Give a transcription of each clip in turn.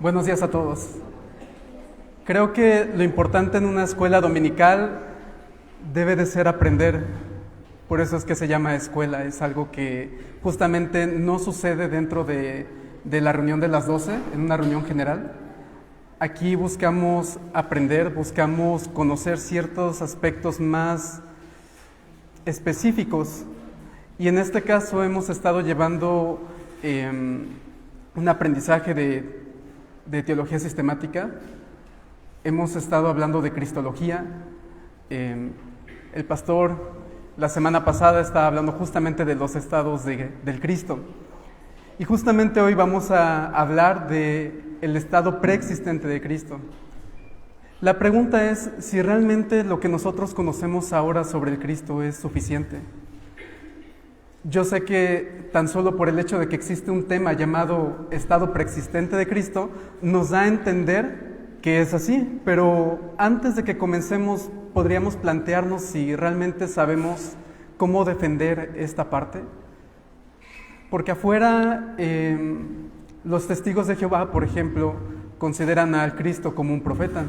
Buenos días a todos. Creo que lo importante en una escuela dominical debe de ser aprender. Por eso es que se llama escuela. Es algo que justamente no sucede dentro de la reunión de las 12, en una reunión general. Aquí buscamos aprender, buscamos conocer ciertos aspectos más específicos. Y en este caso hemos estado llevando un aprendizaje de teología sistemática. Hemos estado hablando de cristología. El pastor la semana pasada estaba hablando justamente de los estados del Cristo. Y justamente hoy vamos a hablar del estado preexistente de Cristo. La pregunta es si realmente lo que nosotros conocemos ahora sobre el Cristo es suficiente. Yo sé que tan solo por el hecho de que existe un tema llamado estado preexistente de Cristo, nos da a entender que es así, pero antes de que comencemos, podríamos plantearnos si realmente sabemos cómo defender esta parte. Porque afuera, los testigos de Jehová, por ejemplo, consideran al Cristo como un profeta.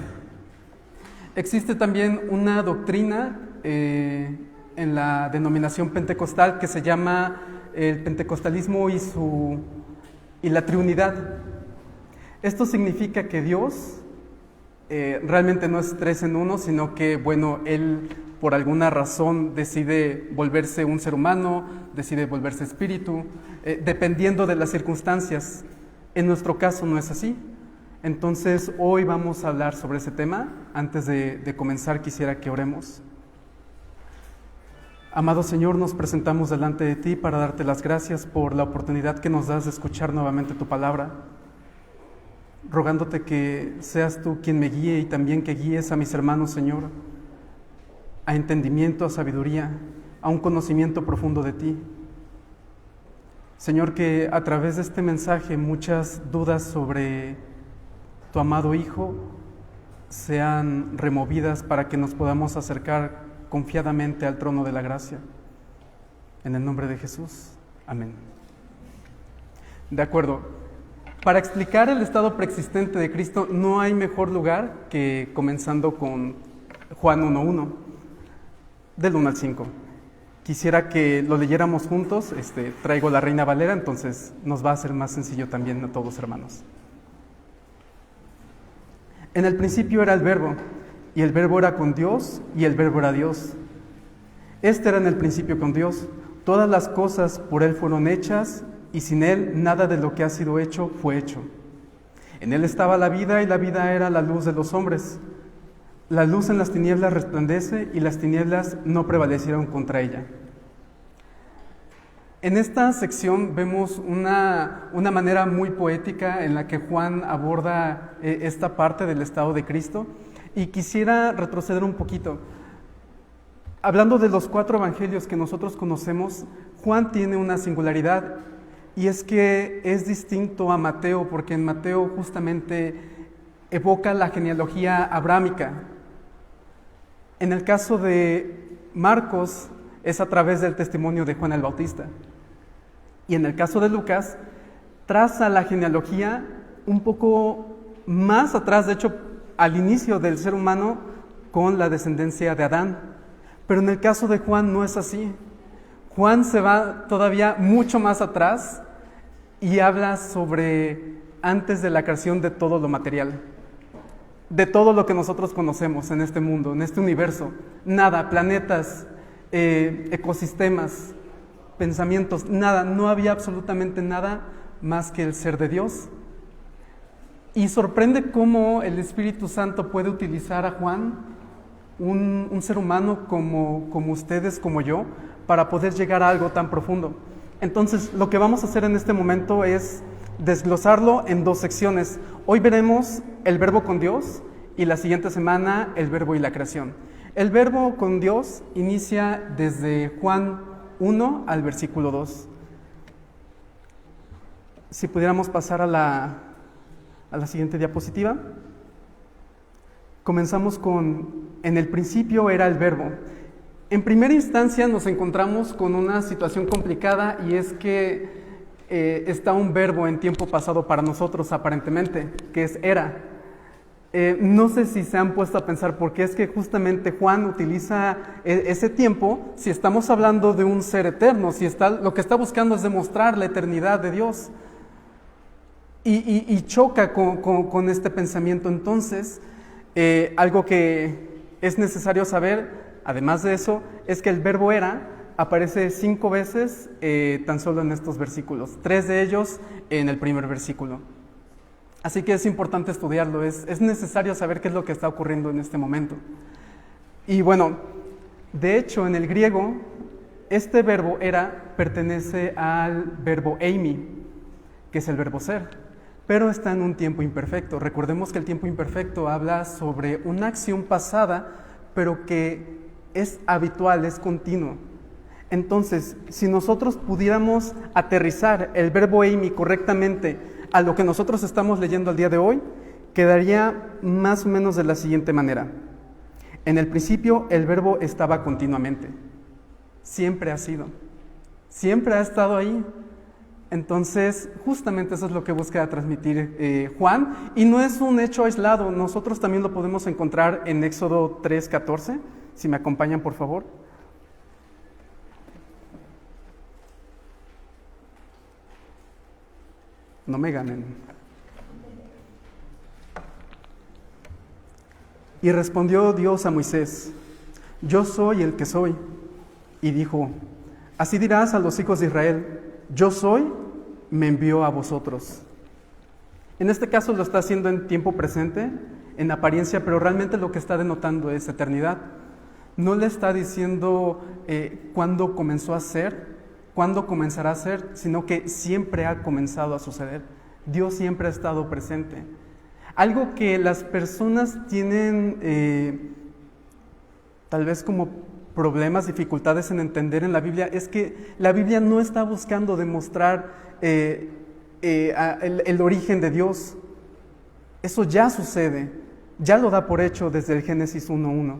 Existe también una doctrina en la denominación pentecostal que se llama el pentecostalismo y la triunidad. Esto significa que Dios realmente no es tres en uno, sino que, bueno, Él por alguna razón decide volverse un ser humano, decide volverse espíritu, dependiendo de las circunstancias. En nuestro caso no es así. Entonces hoy vamos a hablar sobre ese tema. Antes de comenzar quisiera que oremos. Amado Señor, nos presentamos delante de ti para darte las gracias por la oportunidad que nos das de escuchar nuevamente tu palabra, rogándote que seas tú quien me guíe y también que guíes a mis hermanos, Señor, a entendimiento, a sabiduría, a un conocimiento profundo de ti. Señor, que a través de este mensaje muchas dudas sobre tu amado Hijo sean removidas para que nos podamos acercar confiadamente al trono de la gracia. En el nombre de Jesús. Amén. De acuerdo. Para explicar el estado preexistente de Cristo no hay mejor lugar que comenzando con Juan 1:1, del 1 al 5. Quisiera que lo leyéramos juntos. Traigo la Reina Valera, entonces nos va a ser más sencillo también a todos, hermanos. En el principio era el Verbo, y el Verbo era con Dios, y el Verbo era Dios. Este era en el principio con Dios. Todas las cosas por Él fueron hechas, y sin Él nada de lo que ha sido hecho fue hecho. En Él estaba la vida, y la vida era la luz de los hombres. La luz en las tinieblas resplandece, y las tinieblas no prevalecieron contra ella. En esta sección vemos una manera muy poética en la que Juan aborda esta parte del estado de Cristo. Y quisiera retroceder un poquito. Hablando de los 4 evangelios que nosotros conocemos, Juan tiene una singularidad, y es que es distinto a Mateo, porque en Mateo justamente evoca la genealogía abrámica. En el caso de Marcos es a través del testimonio de Juan el Bautista. Y en el caso de Lucas traza la genealogía un poco más atrás, de hecho, al inicio del ser humano con la descendencia de Adán. Pero en el caso de Juan no es así. Juan se va todavía mucho más atrás y habla sobre antes de la creación de todo lo material, de todo lo que nosotros conocemos en este mundo, en este universo. Nada, planetas, ecosistemas, pensamientos, nada, no había absolutamente nada más que el ser de Dios. Y sorprende cómo el Espíritu Santo puede utilizar a Juan, un ser humano como ustedes, como yo, para poder llegar a algo tan profundo. Entonces, lo que vamos a hacer en este momento es desglosarlo en 2 secciones. Hoy veremos el Verbo con Dios y la siguiente semana el Verbo y la creación. El Verbo con Dios inicia desde Juan 1 al versículo 2. Si pudiéramos pasar a la siguiente diapositiva. Comenzamos con, en el principio era el Verbo. En primera instancia nos encontramos con una situación complicada, y es que está un verbo en tiempo pasado para nosotros aparentemente, que es era. No sé si se han puesto a pensar por qué es que justamente Juan utiliza ese tiempo si estamos hablando de un ser eterno, si lo que está buscando es demostrar la eternidad de Dios. Y choca con este pensamiento. Entonces, algo que es necesario saber, además de eso, es que el verbo era aparece 5 veces tan solo en estos versículos, 3 de ellos en el primer versículo. Así que es importante estudiarlo, es necesario saber qué es lo que está ocurriendo en este momento. Y bueno, de hecho en el griego, este verbo era pertenece al verbo eimi, que es el verbo ser, pero está en un tiempo imperfecto. Recordemos que el tiempo imperfecto habla sobre una acción pasada, pero que es habitual, es continuo. Entonces, si nosotros pudiéramos aterrizar el verbo eimi correctamente a lo que nosotros estamos leyendo al día de hoy, quedaría más o menos de la siguiente manera. En el principio el verbo estaba continuamente, siempre ha sido, siempre ha estado ahí. Entonces, justamente eso es lo que busca transmitir Juan, y no es un hecho aislado, nosotros también lo podemos encontrar en Éxodo 3:14, si me acompañan por favor. No me ganen. Y respondió Dios a Moisés: yo soy el que soy. Y dijo: así dirás a los hijos de Israel: yo soy, me envió a vosotros. En este caso lo está haciendo en tiempo presente, en apariencia, pero realmente lo que está denotando es eternidad. No le está diciendo cuándo comenzó a ser, cuándo comenzará a ser, sino que siempre ha comenzado a suceder. Dios siempre ha estado presente. Algo que las personas tienen tal vez como problemas, dificultades en entender en la Biblia, es que la Biblia no está buscando demostrar el origen de Dios. Eso ya sucede, ya lo da por hecho desde el Génesis 1:1.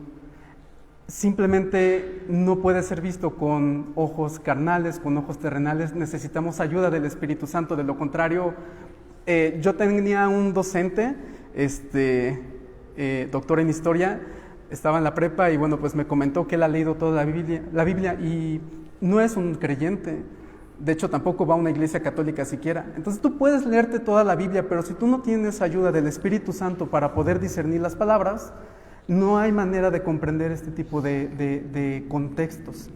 Simplemente no puede ser visto con ojos carnales, con ojos terrenales. Necesitamos ayuda del Espíritu Santo. De lo contrario, yo tenía un docente, doctor en historia, estaba en la prepa y bueno, pues me comentó que él ha leído toda la Biblia y no es un creyente. De hecho, tampoco va a una iglesia católica siquiera. Entonces tú puedes leerte toda la Biblia, pero si tú no tienes ayuda del Espíritu Santo para poder discernir las palabras, no hay manera de comprender este tipo de contextos.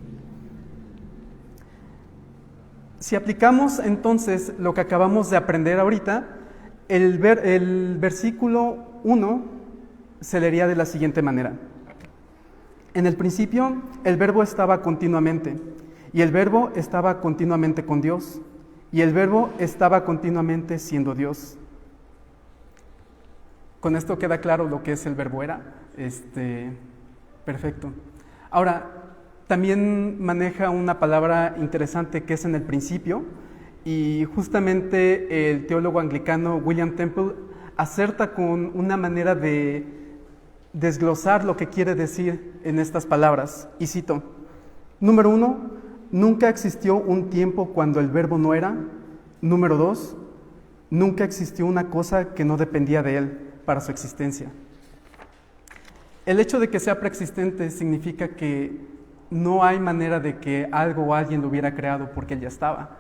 Si aplicamos entonces lo que acabamos de aprender ahorita, el versículo 1 se leería de la siguiente manera. En el principio el verbo estaba continuamente, y el verbo estaba continuamente con Dios, y el verbo estaba continuamente siendo Dios. Con esto queda claro lo que es el verbo era. Perfecto. Ahora, también maneja una palabra interesante que es en el principio, y justamente el teólogo anglicano William Temple acerta con una manera de desglosar lo que quiere decir en estas palabras, y cito: número 1, nunca existió un tiempo cuando el verbo no era. Número 2, nunca existió una cosa que no dependía de él para su existencia. El hecho de que sea preexistente significa que no hay manera de que algo o alguien lo hubiera creado porque él ya estaba.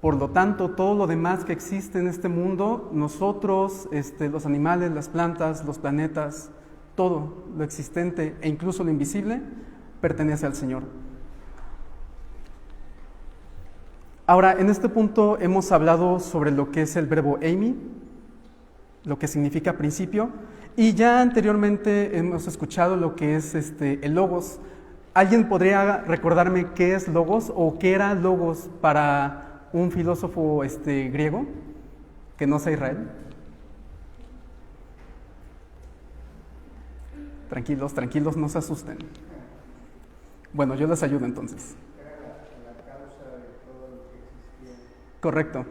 Por lo tanto, todo lo demás que existe en este mundo, nosotros, los animales, las plantas, los planetas, todo lo existente e incluso lo invisible, pertenece al Señor. Ahora, en este punto hemos hablado sobre lo que es el verbo eimi, lo que significa principio, y ya anteriormente hemos escuchado lo que es el logos. ¿Alguien podría recordarme qué es logos o qué era logos para un filósofo griego que no sea Israel? Tranquilos, tranquilos, no se asusten. Bueno, yo les ayudo entonces. Era la causa de todo lo que existía. Correcto.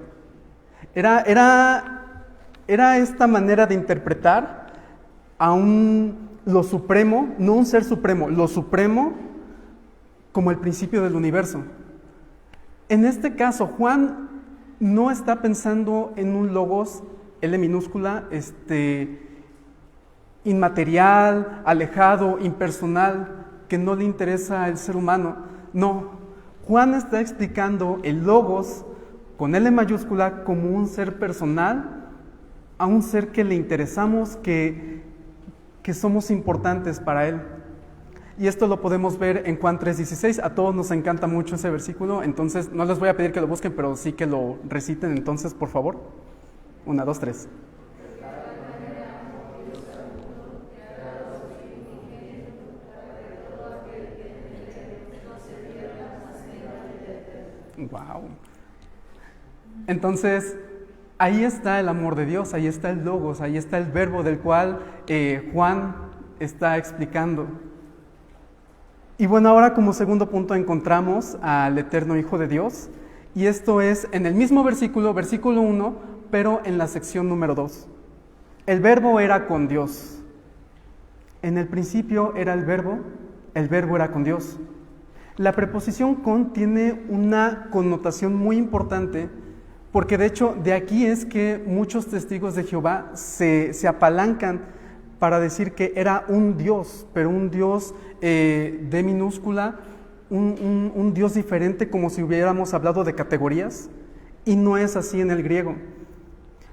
Era esta manera de interpretar a lo supremo, no un ser supremo, lo supremo como el principio del universo. En este caso, Juan no está pensando en un logos, L minúscula, inmaterial, alejado, impersonal, que no le interesa al ser humano. No, Juan está explicando el logos con L mayúscula como un ser personal, a un ser que le interesamos, que somos importantes para él. Y esto lo podemos ver en Juan 3:16. A todos nos encanta mucho ese versículo, entonces no les voy a pedir que lo busquen, pero sí que lo reciten entonces, por favor. 1, 2, 3. Wow. Entonces, ahí está el amor de Dios, ahí está el logos, ahí está el verbo del cual Juan está explicando. Y bueno, ahora como segundo punto encontramos al eterno Hijo de Dios, y esto es en el mismo versículo 1, pero en la sección número 2. El verbo era con Dios. En el principio era el verbo era con Dios. La preposición con tiene una connotación muy importante, porque de hecho de aquí es que muchos testigos de Jehová se apalancan para decir que era un Dios, pero un Dios de minúscula, un Dios diferente, como si hubiéramos hablado de categorías, y no es así en el griego.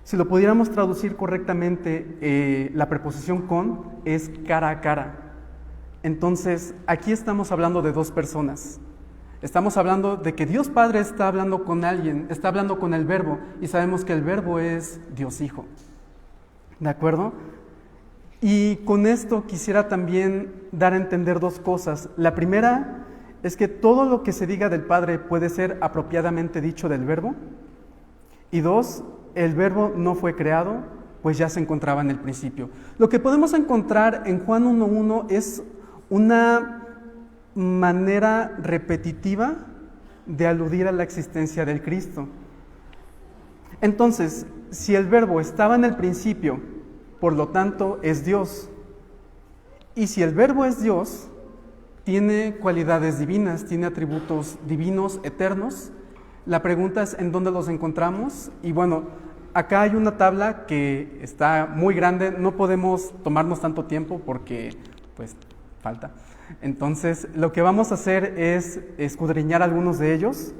Si lo pudiéramos traducir correctamente, la preposición con es cara a cara. Entonces, aquí estamos hablando de dos personas. Estamos hablando de que Dios Padre está hablando con alguien, está hablando con el Verbo, y sabemos que el Verbo es Dios Hijo. ¿De acuerdo? Y con esto quisiera también dar a entender dos cosas. La primera es que todo lo que se diga del Padre puede ser apropiadamente dicho del Verbo. Y dos, el Verbo no fue creado, pues ya se encontraba en el principio. Lo que podemos encontrar en Juan 1:1 es una manera repetitiva de aludir a la existencia del Cristo. Entonces, si el Verbo estaba en el principio, por lo tanto es Dios. Y si el Verbo es Dios, tiene cualidades divinas, tiene atributos divinos, eternos. La pregunta es ¿en dónde los encontramos? Y bueno, acá hay una tabla que está muy grande, no podemos tomarnos tanto tiempo porque pues falta. Entonces, lo que vamos a hacer es escudriñar algunos de ellos.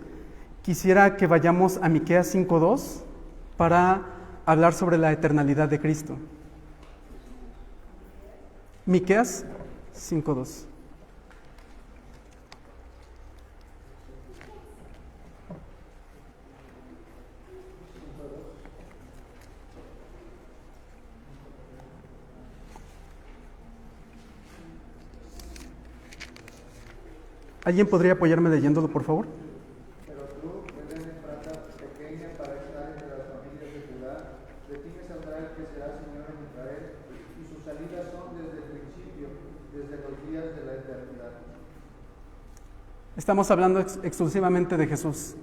Quisiera que vayamos a Miqueas 5:2 para hablar sobre la eternalidad de Cristo. Miqueas 5:2. ¿Alguien podría apoyarme leyéndolo, por favor? Pero tú, Belén Efrata, pequeña para estar entre las familias de Judá, de ti me saldrá el que será Señor en Israel, y sus salidas son desde el principio, desde los días de la eternidad. Estamos hablando exclusivamente de Jesús.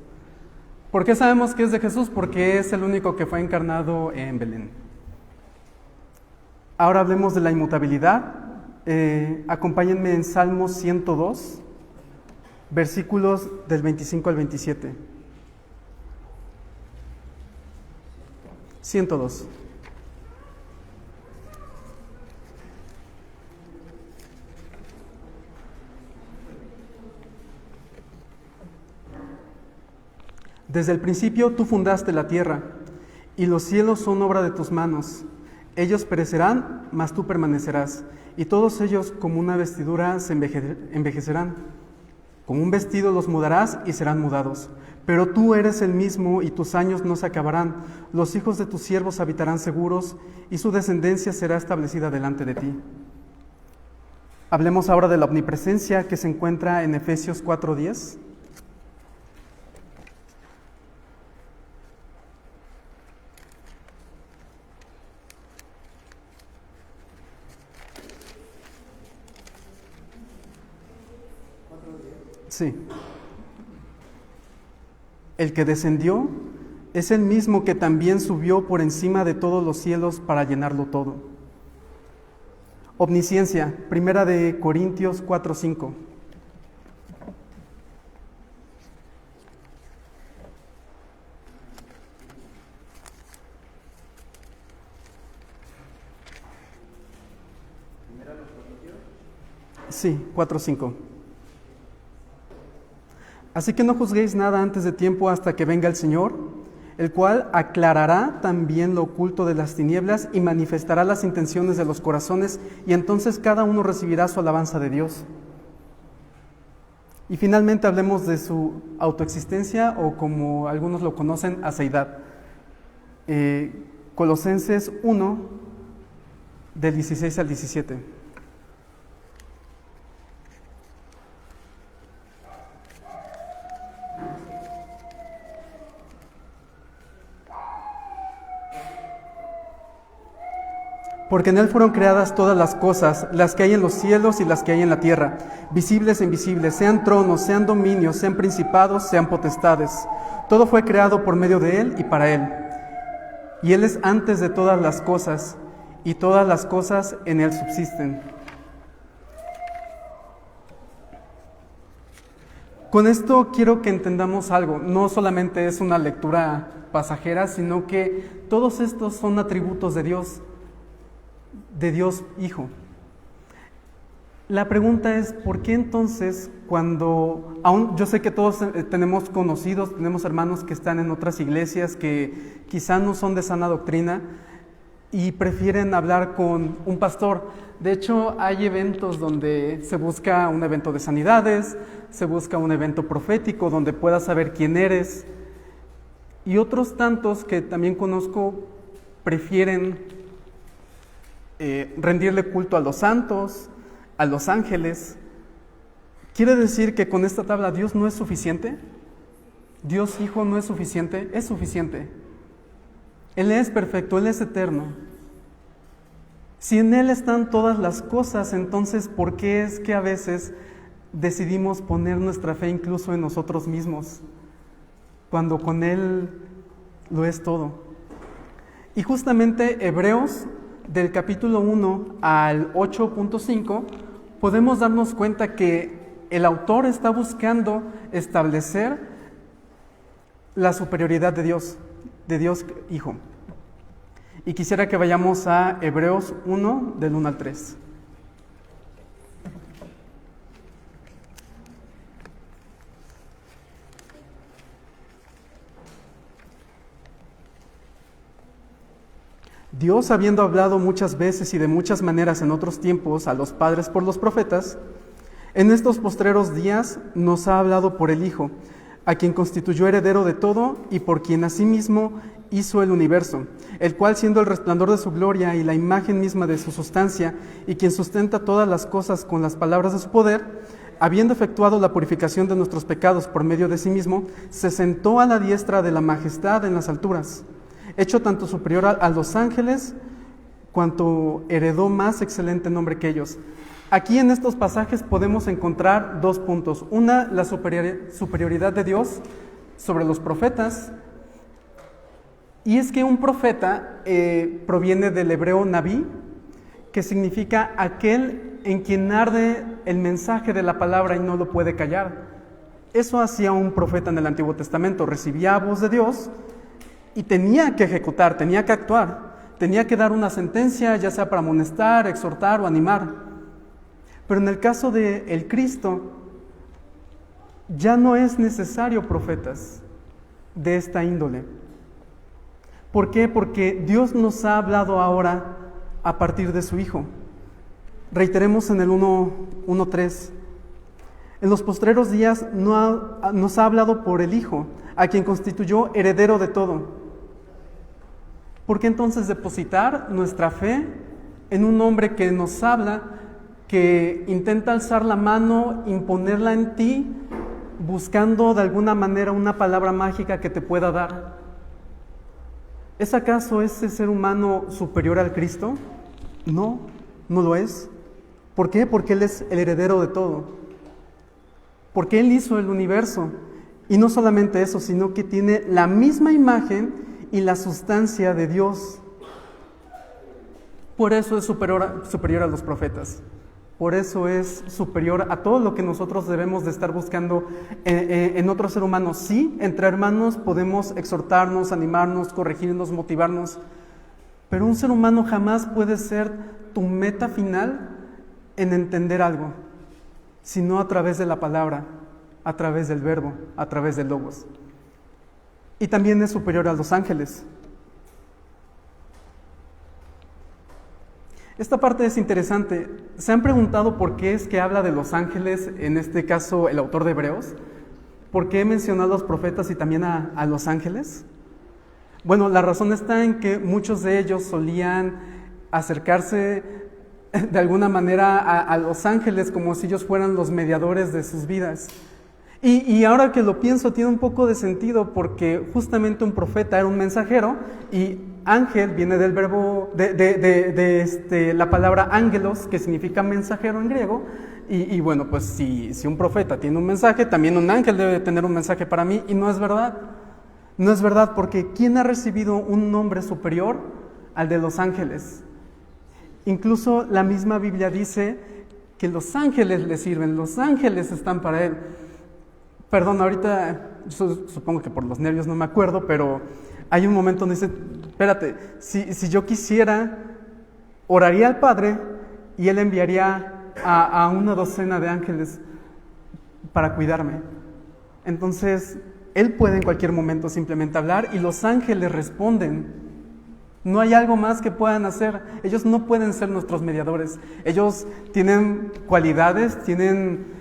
¿Por qué sabemos que es de Jesús? Porque es el único que fue encarnado en Belén. Ahora hablemos de la inmutabilidad. Acompáñenme en Salmos 102. Versículos del 25 al 27. 102. Desde el principio tú fundaste la tierra, y los cielos son obra de tus manos. Ellos perecerán, mas tú permanecerás, y todos ellos como una vestidura se envejecerán. Como un vestido los mudarás y serán mudados. Pero tú eres el mismo y tus años no se acabarán. Los hijos de tus siervos habitarán seguros y su descendencia será establecida delante de ti. Hablemos ahora de la omnipresencia que se encuentra en Efesios 4:10. Sí. El que descendió es el mismo que también subió por encima de todos los cielos para llenarlo todo. Omnisciencia, 1 Corintios 4:5. Sí, 4:5. Así que no juzguéis nada antes de tiempo hasta que venga el Señor, el cual aclarará también lo oculto de las tinieblas y manifestará las intenciones de los corazones, y entonces cada uno recibirá su alabanza de Dios. Y finalmente hablemos de su autoexistencia, o como algunos lo conocen, aseidad. Colosenses 1, del 16 al 17. Porque en Él fueron creadas todas las cosas, las que hay en los cielos y las que hay en la tierra, visibles e invisibles, sean tronos, sean dominios, sean principados, sean potestades. Todo fue creado por medio de Él y para Él. Y Él es antes de todas las cosas, y todas las cosas en Él subsisten. Con esto quiero que entendamos algo. No solamente es una lectura pasajera, sino que todos estos son atributos de Dios Hijo. La pregunta es, ¿por qué entonces cuando, aún yo sé que todos tenemos conocidos, tenemos hermanos que están en otras iglesias que quizá no son de sana doctrina y prefieren hablar con un pastor? De hecho, hay eventos donde se busca un evento de sanidades, se busca un evento profético donde puedas saber quién eres, y otros tantos que también conozco prefieren rendirle culto a los santos, a los ángeles. ¿Quiere decir que con esta tabla Dios no es suficiente? ¿Dios Hijo no es suficiente? Es suficiente. Él es perfecto, Él es eterno. Si en Él están todas las cosas, entonces ¿por qué es que a veces decidimos poner nuestra fe incluso en nosotros mismos, cuando con Él lo es todo? Y justamente Hebreos, del capítulo 1 al 8.5, podemos darnos cuenta que el autor está buscando establecer la superioridad de Dios Hijo. Y quisiera que vayamos a Hebreos 1, del 1 al 3. Dios, habiendo hablado muchas veces y de muchas maneras en otros tiempos a los padres por los profetas, en estos postreros días nos ha hablado por el Hijo, a quien constituyó heredero de todo y por quien asimismo hizo el universo, el cual, siendo el resplandor de su gloria y la imagen misma de su sustancia, y quien sustenta todas las cosas con las palabras de su poder, habiendo efectuado la purificación de nuestros pecados por medio de sí mismo, se sentó a la diestra de la majestad en las alturas, hecho tanto superior a los ángeles, cuanto heredó más excelente nombre que ellos. Aquí en estos pasajes podemos encontrar dos puntos. Una, la superioridad de Dios sobre los profetas. Y es que un profeta proviene del hebreo naví, que significa aquel en quien arde el mensaje de la palabra y no lo puede callar. Eso hacía un profeta en el Antiguo Testamento. Recibía voz de Dios y tenía que ejecutar, tenía que actuar, tenía que dar una sentencia, ya sea para amonestar, exhortar o animar. Pero en el caso de el Cristo, ya no es necesario profetas de esta índole. ¿Por qué? Porque Dios nos ha hablado ahora a partir de su Hijo. Reiteremos en el 1.3. En los postreros días nos ha hablado por el Hijo, a quien constituyó heredero de todo. ¿Por qué entonces depositar nuestra fe en un hombre que nos habla, que intenta alzar la mano, imponerla en ti, buscando de alguna manera una palabra mágica que te pueda dar? ¿Es acaso ese ser humano superior al Cristo? No, no lo es. ¿Por qué? Porque Él es el heredero de todo. Porque Él hizo el universo. Y no solamente eso, sino que tiene la misma imagen y la sustancia de Dios. Por eso es superior a los profetas. Por eso es superior a todo lo que nosotros debemos de estar buscando en otro ser humano. Sí, entre hermanos podemos exhortarnos, animarnos, corregirnos, motivarnos, pero un ser humano jamás puede ser tu meta final en entender algo. sino a través de la palabra, a través del verbo, a través del logos. Y también es superior a los ángeles. Esta parte es interesante. ¿Se han preguntado por qué es que habla de los ángeles, en este caso el autor de Hebreos? ¿Por qué menciona a los profetas y también a los ángeles? Bueno, la razón está en que muchos de ellos solían acercarse de alguna manera a los ángeles como si ellos fueran los mediadores de sus vidas. Y ahora que lo pienso tiene un poco de sentido, porque justamente un profeta era un mensajero y ángel viene del verbo, de la palabra ángelos, que significa mensajero en griego. Y bueno, pues si un profeta tiene un mensaje, también un ángel debe tener un mensaje para mí, y no es verdad. No es verdad, porque ¿quién ha recibido un nombre superior al de los ángeles? Incluso la misma Biblia dice que los ángeles le sirven, los ángeles están para él. Perdón, ahorita supongo que por los nervios no me acuerdo, pero hay un momento donde dice, espérate, si yo quisiera, oraría al Padre y Él enviaría a una docena de ángeles para cuidarme. Entonces, Él puede en cualquier momento simplemente hablar y los ángeles responden. No hay algo más que puedan hacer. Ellos no pueden ser nuestros mediadores. Ellos tienen cualidades, tienen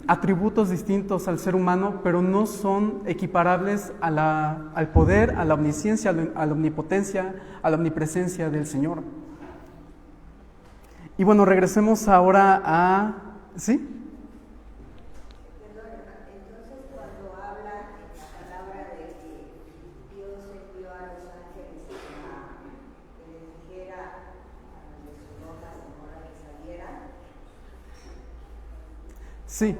atributos distintos al ser humano, pero no son equiparables al poder, a la omnisciencia, a la omnipotencia, a la omnipresencia del Señor. Y bueno, regresemos ahora a... ¿Sí? Sí.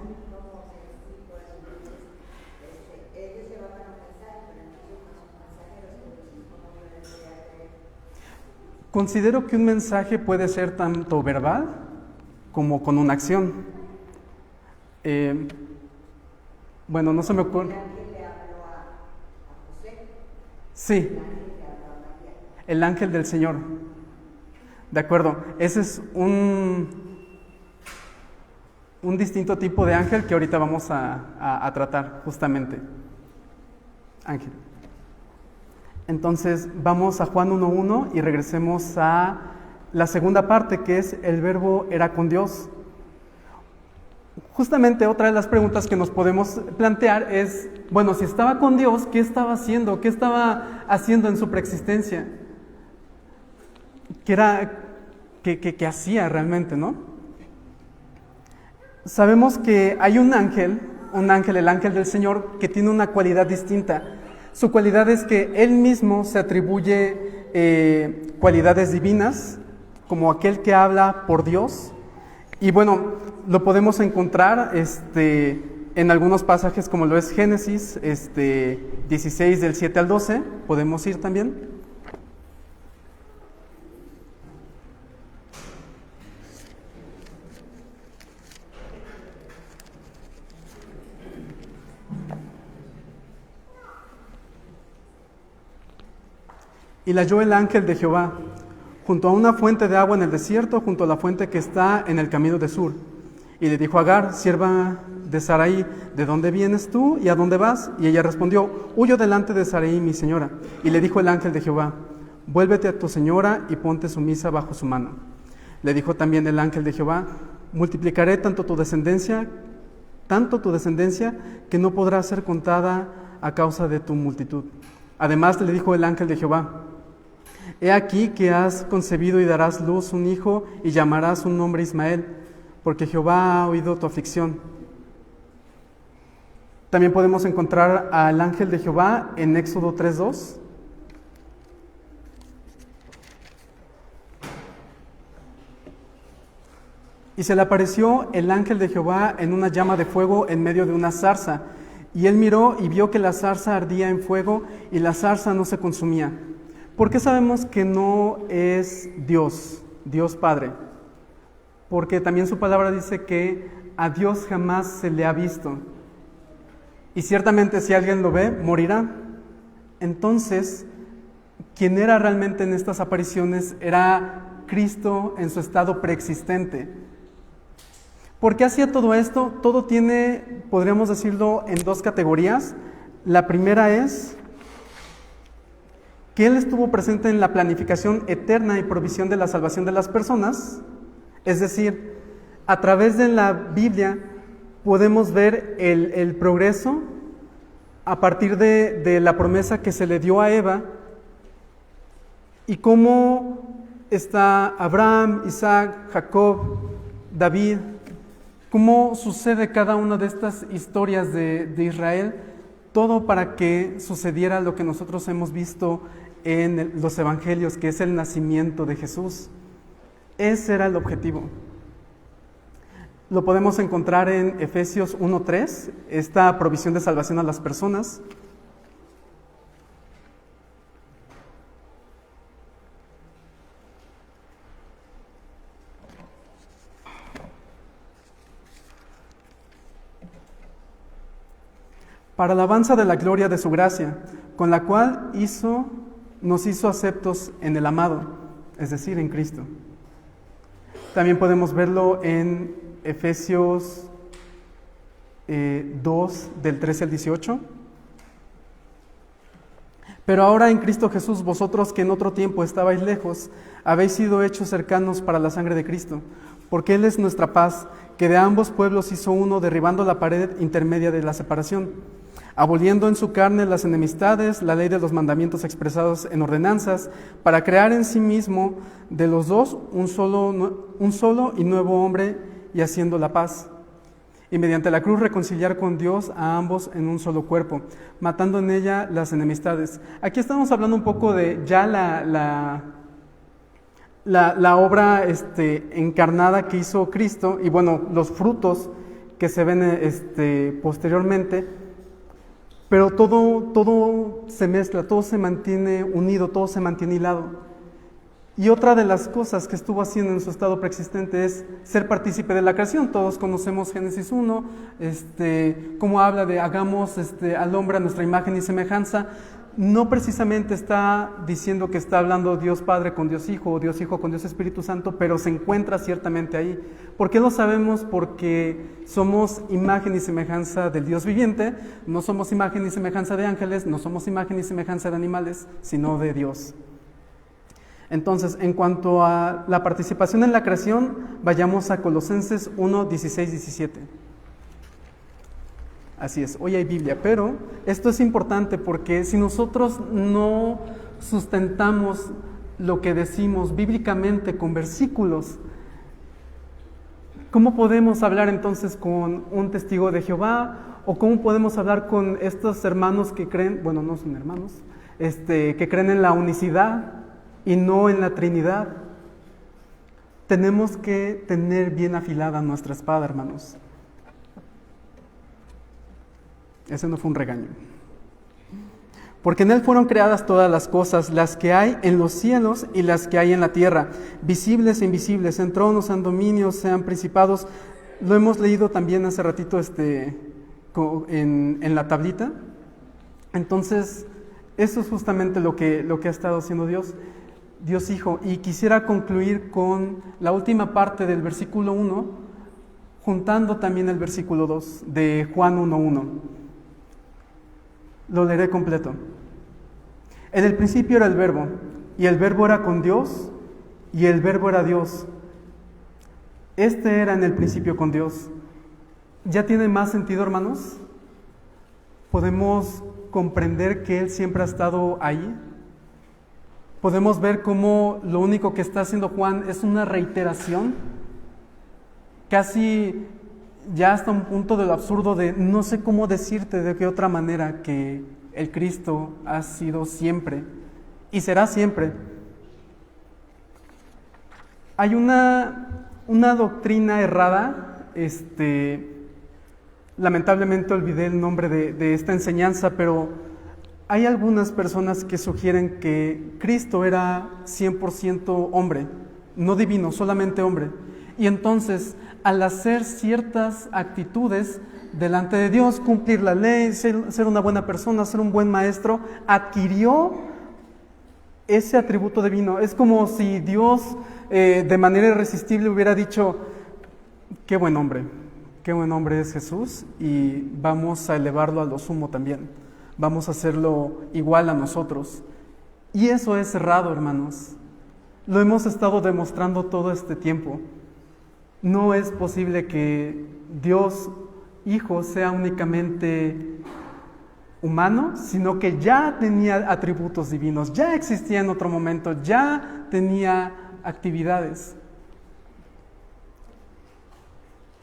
Considero que un mensaje puede ser tanto verbal como con una acción. Bueno, no se me ocurre. Sí, el ángel del Señor. De acuerdo, ese es un distinto tipo de ángel que ahorita vamos a tratar justamente. Ángel. Entonces vamos a Juan 1:1 y regresemos a la segunda parte, que es el verbo era con Dios. Justamente otra de las preguntas que nos podemos plantear es, bueno, si estaba con Dios, ¿qué estaba haciendo? ¿Qué estaba haciendo en su preexistencia? ¿Qué hacía realmente, no? Sabemos que hay un ángel, el ángel del Señor, que tiene una cualidad distinta. Su cualidad es que él mismo se atribuye cualidades divinas, como aquel que habla por Dios. Y bueno, lo podemos encontrar en algunos pasajes, como lo es Génesis 16, del 7 al 12. Podemos ir también. Y la halló el ángel de Jehová junto a una fuente de agua en el desierto, junto a la fuente que está en el camino de Sur. Y le dijo a Agar, sierva de Sarai, ¿de dónde vienes tú y a dónde vas? Y ella respondió, huyo delante de Sarai, mi señora. Y le dijo el ángel de Jehová, vuélvete a tu señora y ponte sumisa bajo su mano. Le dijo también el ángel de Jehová, multiplicaré tanto tu descendencia, que no podrá ser contada a causa de tu multitud. Además le dijo el ángel de Jehová, he aquí que has concebido y darás luz un hijo y llamarás su nombre Ismael, porque Jehová ha oído tu aflicción. También podemos encontrar al ángel de Jehová en Éxodo 3:2. Y se le apareció el ángel de Jehová en una llama de fuego en medio de una zarza. Y él miró y vio que la zarza ardía en fuego y la zarza no se consumía. ¿Por qué sabemos que no es Dios Padre? Porque también su palabra dice que a Dios jamás se le ha visto. Y ciertamente si alguien lo ve, morirá. Entonces, quien era realmente en estas apariciones era Cristo en su estado preexistente. ¿Por qué hacía todo esto? Todo tiene, podríamos decirlo, en dos categorías. La primera es que Él estuvo presente en la planificación eterna y provisión de la salvación de las personas. Es decir, a través de la Biblia podemos ver el progreso a partir de la promesa que se le dio a Eva y cómo está Abraham, Isaac, Jacob, David, cómo sucede cada una de estas historias de Israel, todo para que sucediera lo que nosotros hemos visto en los evangelios, que es el nacimiento de Jesús. Ese era el objetivo. Lo podemos encontrar en Efesios 1:3, esta provisión de salvación a las personas. Para alabanza de la gloria de su gracia, con la cual nos hizo aceptos en el amado, es decir, en Cristo. También podemos verlo en Efesios 2, del 13 al 18. Pero ahora en Cristo Jesús, vosotros que en otro tiempo estabais lejos, habéis sido hechos cercanos para la sangre de Cristo, porque Él es nuestra paz, que de ambos pueblos hizo uno, derribando la pared intermedia de la separación, aboliendo en su carne las enemistades, la ley de los mandamientos expresados en ordenanzas, para crear en sí mismo de los dos un solo y nuevo hombre, y haciendo la paz. Y mediante la cruz reconciliar con Dios a ambos en un solo cuerpo, matando en ella las enemistades. Aquí estamos hablando un poco de ya la obra encarnada que hizo Cristo, y bueno, los frutos que se ven posteriormente. Pero todo se mezcla, todo se mantiene unido, todo se mantiene hilado. Y otra de las cosas que estuvo haciendo en su estado preexistente es ser partícipe de la creación. Todos conocemos Génesis 1, cómo habla de hagamos al hombre a nuestra imagen y semejanza. No precisamente está diciendo que está hablando Dios Padre con Dios Hijo, o Dios Hijo con Dios Espíritu Santo, pero se encuentra ciertamente ahí. ¿Por qué lo sabemos? Porque somos imagen y semejanza del Dios viviente, no somos imagen y semejanza de ángeles, no somos imagen y semejanza de animales, sino de Dios. Entonces, en cuanto a la participación en la creación, vayamos a Colosenses 1, 16, 17. Así es, hoy hay Biblia, pero esto es importante porque si nosotros no sustentamos lo que decimos bíblicamente con versículos, ¿cómo podemos hablar entonces con un testigo de Jehová? ¿O cómo podemos hablar con estos hermanos que creen, bueno, no son hermanos, que creen en la unicidad y no en la Trinidad? Tenemos que tener bien afilada nuestra espada, hermanos. Ese no fue un regaño. Porque en Él fueron creadas todas las cosas, las que hay en los cielos y las que hay en la tierra, visibles e invisibles, en tronos, en dominios, sean principados. Lo hemos leído también hace ratito en la tablita. Entonces, eso es justamente lo que ha estado haciendo Dios Hijo. Y quisiera concluir con la última parte del versículo 1, juntando también el versículo 2 de Juan 1:1. Lo leeré completo. En el principio era el Verbo, y el Verbo era con Dios, y el Verbo era Dios. Era en el principio con Dios. ¿Ya tiene más sentido, hermanos? ¿Podemos comprender que Él siempre ha estado ahí? ¿Podemos ver cómo lo único que está haciendo Juan es una reiteración? Casi ya hasta un punto de lo absurdo de no sé cómo decirte de qué otra manera que el Cristo ha sido siempre y será siempre. Hay una doctrina errada, lamentablemente olvidé el nombre de esta enseñanza, pero hay algunas personas que sugieren que Cristo era 100% hombre, no divino, solamente hombre. Y entonces, al hacer ciertas actitudes delante de Dios, cumplir la ley, ser una buena persona, ser un buen maestro, adquirió ese atributo divino. Es como si Dios de manera irresistible hubiera dicho: qué buen hombre es Jesús, y vamos a elevarlo a lo sumo también. Vamos a hacerlo igual a nosotros. Y eso es errado, hermanos. Lo hemos estado demostrando todo este tiempo. No es posible que Dios Hijo sea únicamente humano, sino que ya tenía atributos divinos, ya existía en otro momento, ya tenía actividades.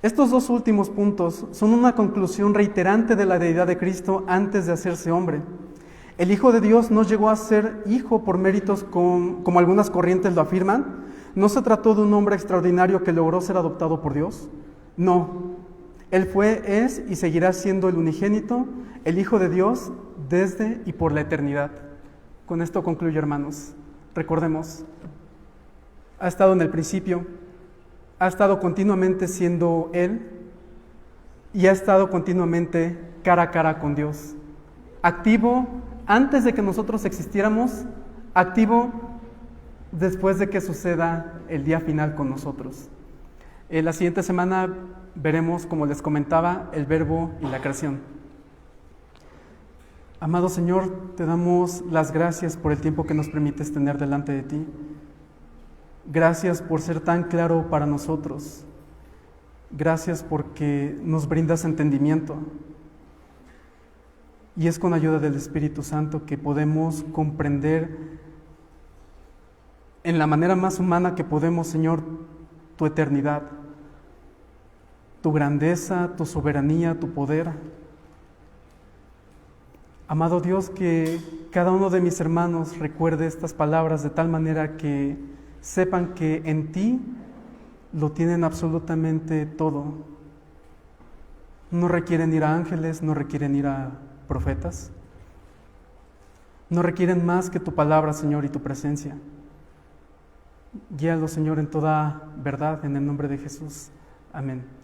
Estos dos últimos puntos son una conclusión reiterante de la deidad de Cristo antes de hacerse hombre. El Hijo de Dios no llegó a ser hijo por méritos como algunas corrientes lo afirman. No se trató de un hombre extraordinario que logró ser adoptado por Dios. No. Él fue, es y seguirá siendo el unigénito, el Hijo de Dios desde y por la eternidad. Con esto concluyo, hermanos. Recordemos, ha estado en el principio, ha estado continuamente siendo Él y ha estado continuamente cara a cara con Dios. Activo antes de que nosotros existiéramos, activo después de que suceda el día final con nosotros. La siguiente semana veremos, como les comentaba, el verbo y la creación. Amado Señor, te damos las gracias por el tiempo que nos permites tener delante de ti. Gracias por ser tan claro para nosotros. Gracias porque nos brindas entendimiento. Y es con ayuda del Espíritu Santo que podemos comprender en la manera más humana que podemos, Señor, tu eternidad, tu grandeza, tu soberanía, tu poder. Amado Dios, que cada uno de mis hermanos recuerde estas palabras de tal manera que sepan que en ti lo tienen absolutamente todo. No requieren ir a ángeles, no requieren ir a profetas. No requieren más que tu palabra, Señor, y tu presencia. Guíalos, Señor, en toda verdad, en el nombre de Jesús. Amén.